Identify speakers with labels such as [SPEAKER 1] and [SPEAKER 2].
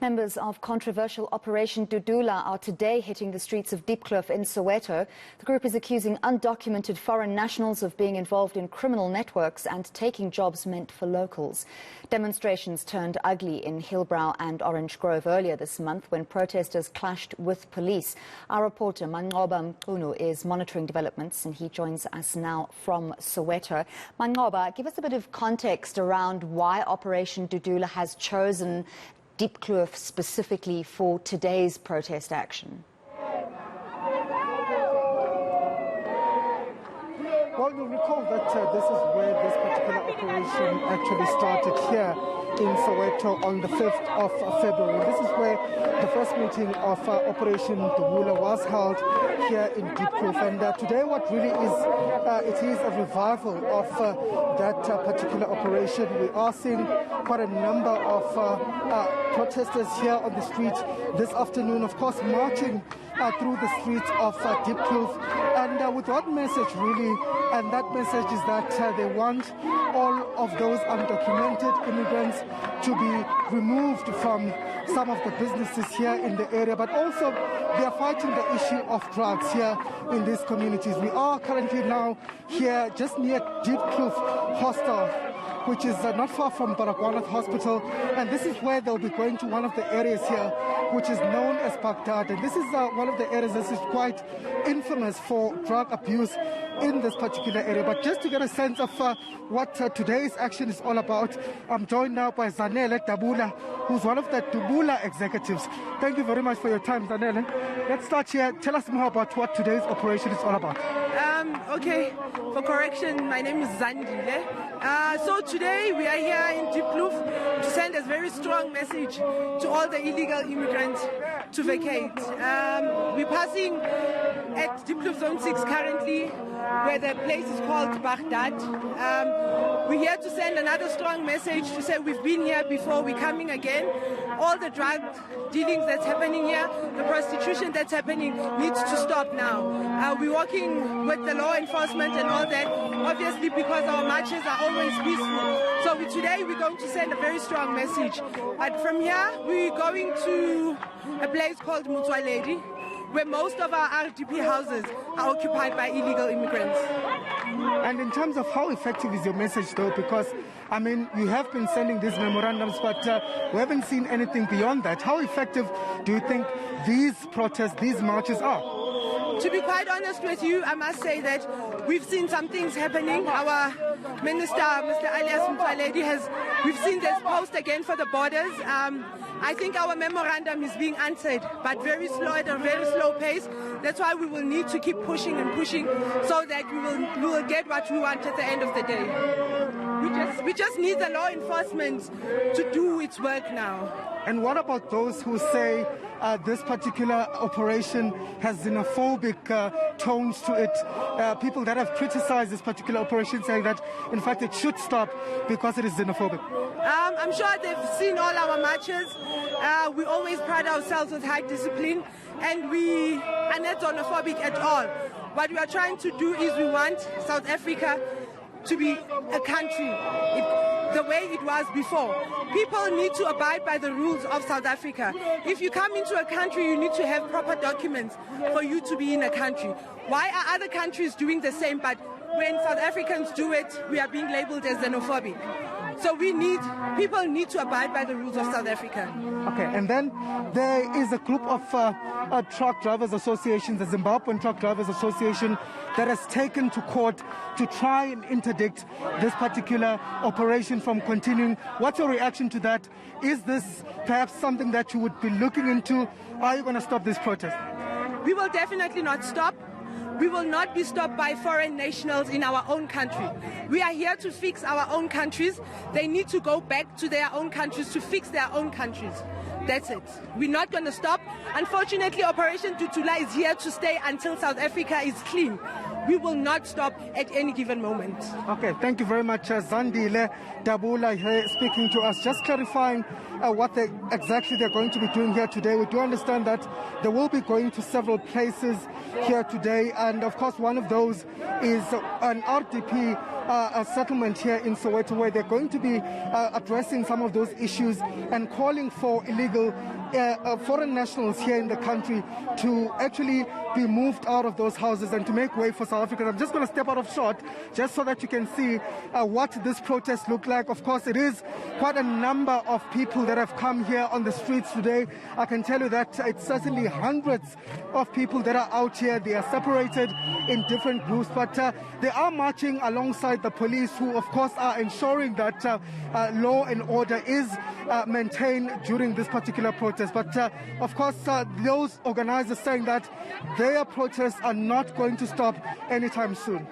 [SPEAKER 1] Members of controversial Operation Dudula are today hitting the streets of Diepkloof in Soweto. The group is accusing undocumented foreign nationals of being involved in criminal networks and taking jobs meant for locals. Demonstrations turned ugly in Hillbrow and Orange Grove earlier this month when protesters clashed with police. Our reporter Manqoba Mchunu is monitoring developments and he joins us now from Soweto. Manqoba, give us a bit of context around why Operation Dudula has chosen Diepkloof specifically for today's protest action.
[SPEAKER 2] Well, you'll recall that this is where this particular operation actually started here in Soweto on the 5th of February. This is where the first meeting of Operation Dudula was held here in Diepkloof. And today what really is, it is a revival of that particular operation. We are seeing quite a number of protesters here on the streets this afternoon, of course, marching through the streets of Diepkloof. And with what message really? And that message is that they want all of those undocumented immigrants to be removed from some of the businesses here in the area, but also they are fighting the issue of drugs here in these communities. We are currently now here just near Diepkloof Hostel, which is not far from Baragwanath Hospital, and this is where they'll be going to one of the areas here which is known as Baghdad, and this is one of the areas that is quite infamous for drug abuse in this particular area. But just to get a sense of what today's action is all about, I'm joined now by Zanele Dabula, who's one of the Dudula executives. Thank you very much for your time, Zanele. Let's start here. Tell us more about what today's operation is all about.
[SPEAKER 3] Okay, for correction, my name is Zandile. So today we are here in Diepkloof to send a very strong message to all the illegal immigrants to vacate. We're passing at Diepkloof Zone 6 currently, where the place is called Baghdad. We're here to send another strong message to say we've been here before, we're coming again. All the drug dealings that's happening here, the prostitution that's happening needs to stop now. We're working with the law enforcement and all that, obviously because our marches are always peaceful. So today we're going to send a very strong message. But from here, we're going to a place called Mutswaledi, where most of our RDP houses are occupied by illegal immigrants.
[SPEAKER 2] And in terms of how effective is your message, though, because, I mean, you have been sending these memorandums, but we haven't seen anything beyond that. How effective do you think these protests, these marches are?
[SPEAKER 3] To be quite honest with you, I must say that we've seen some things happening. Our minister, Mr. Alias Mtwaledi, we've seen this post again for the borders. I think our memorandum is being answered, but very slow, at a very slow pace. That's why we will need to keep pushing and pushing so that we will get what we want at the end of the day. We just need the law enforcement to do its work now.
[SPEAKER 2] And what about those who say this particular operation has xenophobic tones to it? People that have criticized this particular operation saying that, in fact, it should stop because it is xenophobic.
[SPEAKER 3] I'm sure they've seen all our marches. We always pride ourselves with high discipline, and we are not xenophobic at all. What we are trying to do is we want South Africa to be a country the way it was before. People need to abide by the rules of South Africa. If you come into a country, you need to have proper documents for you to be in a country. Why are other countries doing the same, but when South Africans do it, we are being labeled as xenophobic? So people need to abide by the rules of South Africa.
[SPEAKER 2] Okay, and then there is a group of truck drivers associations, the Zimbabwean Truck Drivers Association, that has taken to court to try and interdict this particular operation from continuing. What's your reaction to that? Is this perhaps something that you would be looking into? Are you going to stop this protest?
[SPEAKER 3] We will definitely not stop. We will not be stopped by foreign nationals in our own country. We are here to fix our own countries. They need to go back to their own countries to fix their own countries. That's it. We're not going to stop. Unfortunately, Operation Dudula is here to stay until South Africa is clean. we will not stop at any given moment.
[SPEAKER 2] Okay, thank you very much. Zandile Dabula here speaking to us, just clarifying what exactly they're going to be doing here today. We do understand that they will be going to several places here today, and of course one of those is an RDP a settlement here in Soweto, where they're going to be addressing some of those issues and calling for illegal foreign nationals here in the country to actually be moved out of those houses and to make way for South Africans. I'm just going to step out of shot just so that you can see what this protest looked like. Of course, it is quite a number of people that have come here on the streets today. I can tell you that it's certainly hundreds of people that are out here. They are separated in different groups, but they are marching alongside the police, who of course are ensuring that law and order is maintained during this particular protest. But of course those organizers saying that their protests are not going to stop anytime soon.